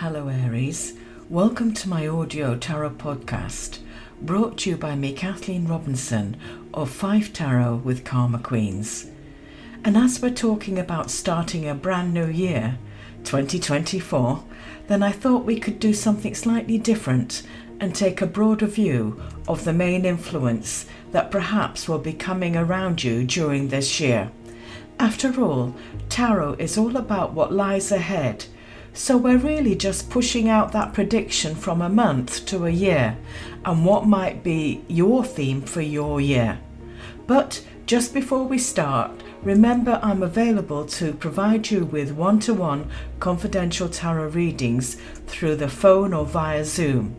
Hello Aries, welcome to my audio tarot podcast, brought to you by me, Kathleen Robinson of 5 Tarot with Karma Queens. And as we're talking about starting a brand new year, 2024, then I thought we could do something slightly different and take a broader view of the main influence that perhaps will be coming around you during this year. After all, tarot is all about what lies ahead. So we're really just pushing out that prediction from a month to a year and what might be your theme for your year. But just before we start, remember I'm available to provide you with one-to-one confidential tarot readings through the phone or via Zoom.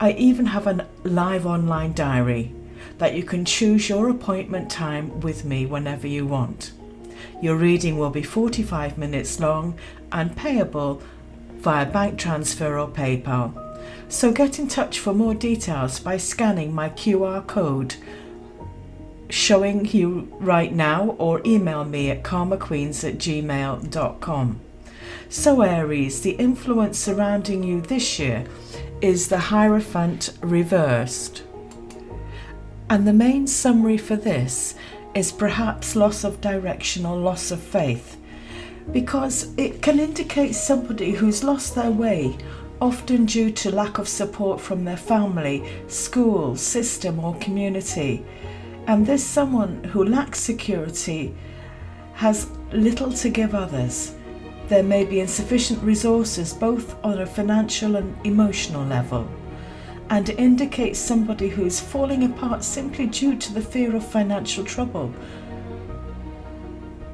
I even have a live online diary that you can choose your appointment time with me whenever you want. Your reading will be 45 minutes long and payable via bank transfer or PayPal. So get in touch for more details by scanning my QR code showing you right now, or email me at karmaqueens@gmail.com. So Aries, the influence surrounding you this year is the hierophant reversed. And the main summary for this is perhaps loss of direction or loss of faith, because it can indicate somebody who's lost their way, often due to lack of support from their family, school, system or community. And this someone who lacks security has little to give others. There may be insufficient resources both on a financial and emotional level, and it indicates somebody who's falling apart simply due to the fear of financial trouble.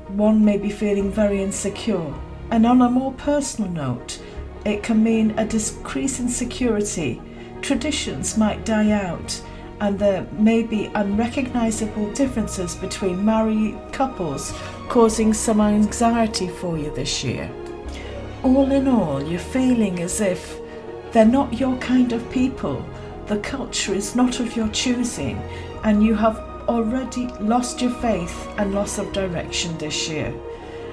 One may be feeling very insecure. And on a more personal note, it can mean a decrease in security. Traditions might die out, and there may be unrecognizable differences between married couples, causing some anxiety for you this year. All in all, you're feeling as if they're not your kind of people. The culture is not of your choosing, and you have already lost your faith and loss of direction this year.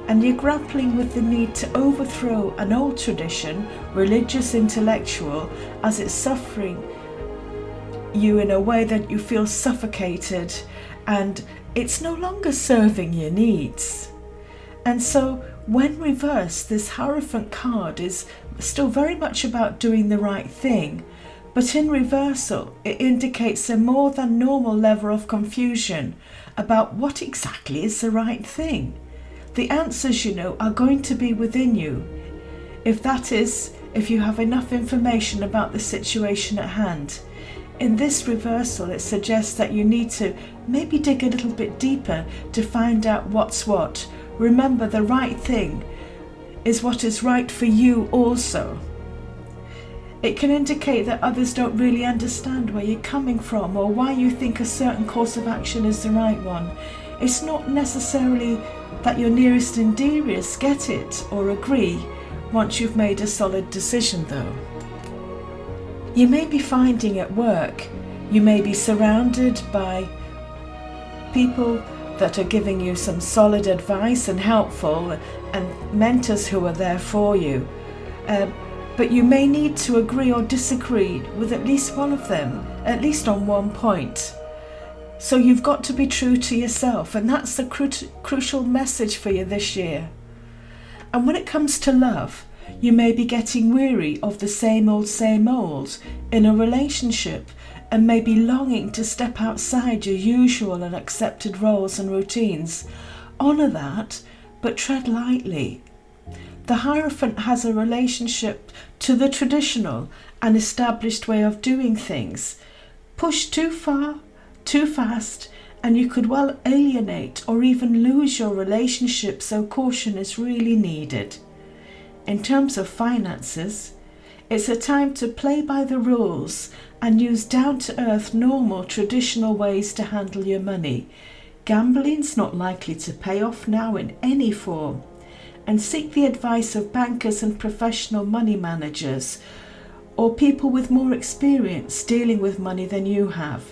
And you're grappling with the need to overthrow an old tradition, religious, intellectual, as it's suffering you in a way that you feel suffocated and it's no longer serving your needs. And so when reversed, this Hierophant card is still very much about doing the right thing, but in reversal it indicates a more than normal level of confusion about what exactly is the right thing. The answers, are going to be within you, if you have enough information about the situation at hand. In this reversal, it suggests that you need to maybe dig a little bit deeper to find out what's what. Remember, the right thing is what is right for you also. It can indicate that others don't really understand where you're coming from or why you think a certain course of action is the right one. It's not necessarily that your nearest and dearest get it or agree once you've made a solid decision though. You may be finding at work, you may be surrounded by people that are giving you some solid advice and helpful, and mentors who are there for you. But you may need to agree or disagree with at least one of them, at least on one point. So you've got to be true to yourself, and that's the crucial message for you this year. And when it comes to love, you may be getting weary of the same old in a relationship, and may be longing to step outside your usual and accepted roles and routines. Honour that, but tread lightly. The Hierophant has a relationship to the traditional and established way of doing things. Push too far, too fast, and you could well alienate or even lose your relationship, so caution is really needed. In terms of finances, it's a time to play by the rules and use down-to-earth, normal, traditional ways to handle your money. Gambling's not likely to pay off now in any form. And seek the advice of bankers and professional money managers, or people with more experience dealing with money than you have.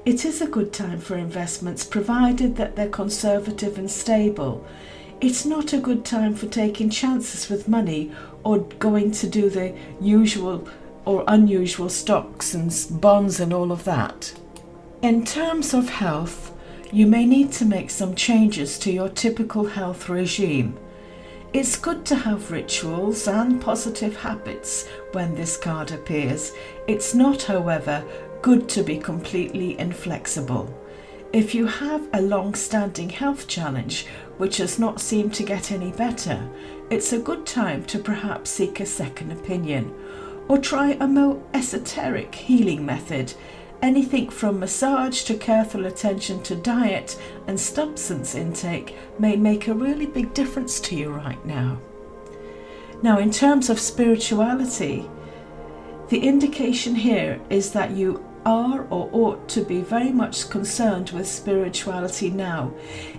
It is a good time for investments, provided that they're conservative and stable. It's not a good time for taking chances with money or going to do the usual or unusual stocks and bonds and all of that. In terms of health, you may need to make some changes to your typical health regime. It's good to have rituals and positive habits when this card appears. It's not, however, good to be completely inflexible. If you have a long-standing health challenge which has not seemed to get any better, it's a good time to perhaps seek a second opinion, or try a more esoteric healing method. Anything from massage to careful attention to diet and substance intake may make a really big difference to you right now. Now, in terms of spirituality, the indication here is that you are or ought to be very much concerned with spirituality now,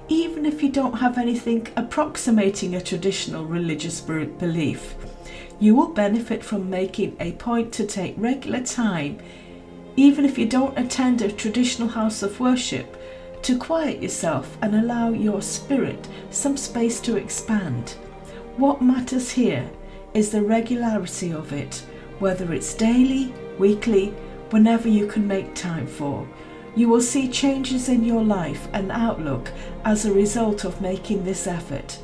even if you don't have anything approximating a traditional religious belief. You will benefit from making a point to take regular time, even if you don't attend a traditional house of worship, to quiet yourself and allow your spirit some space to expand. What matters here is the regularity of it, whether it's daily, weekly, whenever you can make time for. You will see changes in your life and outlook as a result of making this effort.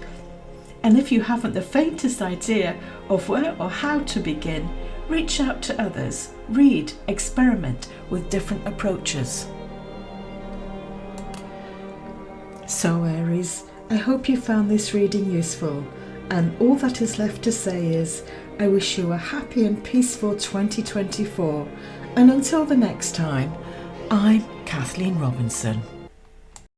And if you haven't the faintest idea of where or how to begin, reach out to others, read, experiment with different approaches. So Aries, I hope you found this reading useful, and all that is left to say is I wish you a happy and peaceful 2024, and until the next time, I'm Kathleen Robinson.